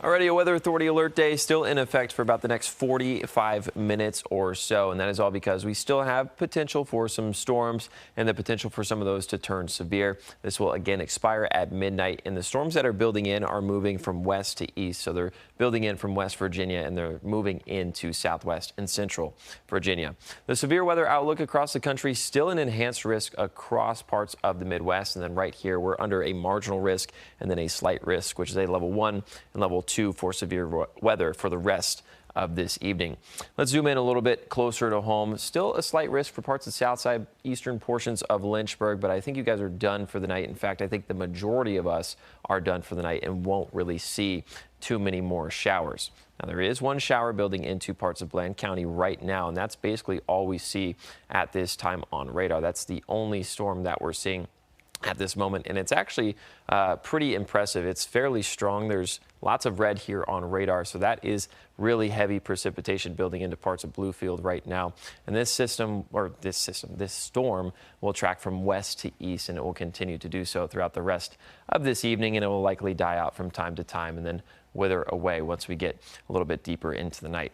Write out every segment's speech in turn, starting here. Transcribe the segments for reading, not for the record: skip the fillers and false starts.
Already a Weather Authority alert day still in effect for about the next 45 minutes or so. And that is all because we still have potential for some storms and the potential for some of those to turn severe. This will again expire at midnight. And the storms that are building in are moving from west to east. So they're building in from West Virginia and they're moving into southwest and central Virginia. The severe weather outlook across the country still an enhanced risk across parts of the Midwest. And then right here, we're under a marginal risk and then a slight risk, which is a level 1 and level 2 for severe weather for the rest of this evening. Let's zoom in a little bit closer to home. Still a slight risk for parts of the south side, eastern portions of Lynchburg, but I think you guys are done for the night. In fact, I think the majority of us are done for the night and won't really see too many more showers. Now, there is one shower building into parts of Bland County right now, and that's basically all we see at this time on radar. That's the only storm that we're seeing at this moment, and it's actually pretty impressive. It's fairly strong. There's lots of red here on radar, so that is really heavy precipitation building into parts of Bluefield right now. And this storm will track from west to east, and it will continue to do so throughout the rest of this evening, and it will likely die out from time to time and then wither away once we get a little bit deeper into the night.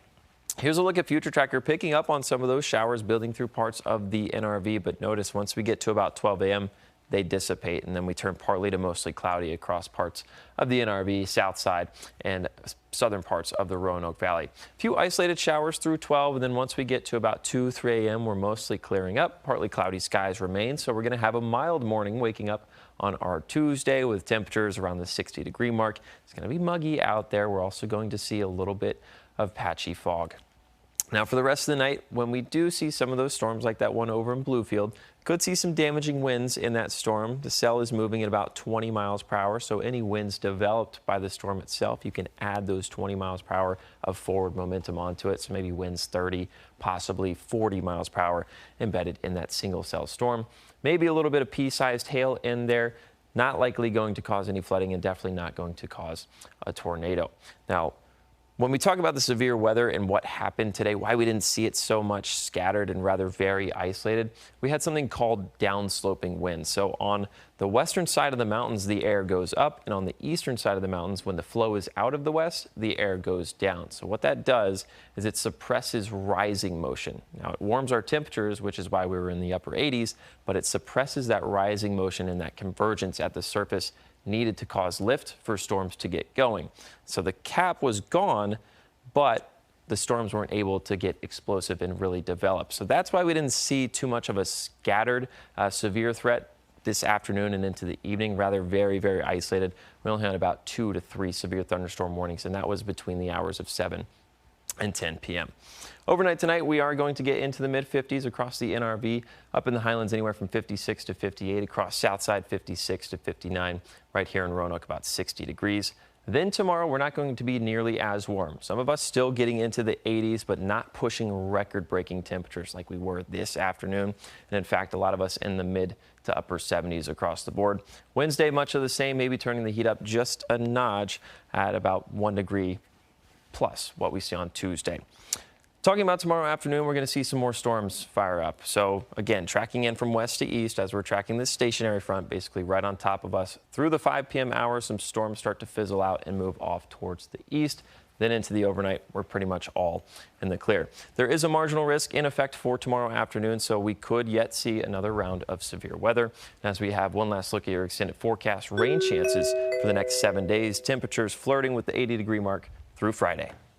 Here's a look at Future Tracker picking up on some of those showers building through parts of the NRV, but notice once we get to about 12 a.m., they dissipate, and then we turn partly to mostly cloudy across parts of the NRV, south side, and southern parts of the Roanoke Valley. A few isolated showers through 12, and then once we get to about 2, 3 a.m., we're mostly clearing up. Partly cloudy skies remain, so we're going to have a mild morning waking up on our Tuesday with temperatures around the 60-degree mark. It's going to be muggy out there. We're also going to see a little bit of patchy fog. Now, for the rest of the night, when we do see some of those storms like that one over in Bluefield, could see some damaging winds in that storm. The cell is moving at about 20 miles per hour, so any winds developed by the storm itself, you can add those 20 miles per hour of forward momentum onto it. So maybe winds 30, possibly 40 miles per hour embedded in that single cell storm. Maybe a little bit of pea-sized hail in there. Not likely going to cause any flooding and definitely not going to cause a tornado. Now, when we talk about the severe weather and what happened today, why we didn't see it so much scattered and rather very isolated, we had something called downsloping winds. So on the western side of the mountains, the air goes up, and on the eastern side of the mountains, when the flow is out of the west, the air goes down. So what that does is it suppresses rising motion. Now, it warms our temperatures, which is why we were in the upper 80s, but it suppresses that rising motion and that convergence at the surface needed to cause lift for storms to get going. So the cap was gone, but the storms weren't able to get explosive and really develop. So that's why we didn't see too much of a scattered severe threat this afternoon and into the evening, rather very, very isolated. We only had about 2 to 3 severe thunderstorm warnings, and that was between the hours of 7 and 10 p.m. Overnight tonight, we are going to get into the mid-50s across the NRV, up in the Highlands anywhere from 56 to 58, across Southside 56 to 59, right here in Roanoke about 60 degrees. Then tomorrow, we're not going to be nearly as warm. Some of us still getting into the 80s, but not pushing record-breaking temperatures like we were this afternoon. And in fact, a lot of us in the mid to upper 70s across the board. Wednesday, much of the same, maybe turning the heat up just a notch at about 1 degree plus what we see on Tuesday. Talking about tomorrow afternoon, we're going to see some more storms fire up. So again, tracking in from west to east as we're tracking this stationary front, basically right on top of us. Through the 5 p.m. hours, some storms start to fizzle out and move off towards the east. Then into the overnight, we're pretty much all in the clear. There is a marginal risk in effect for tomorrow afternoon, so we could yet see another round of severe weather. And as we have one last look at your extended forecast, rain chances for the next 7 days, temperatures flirting with the 80-degree mark through Friday.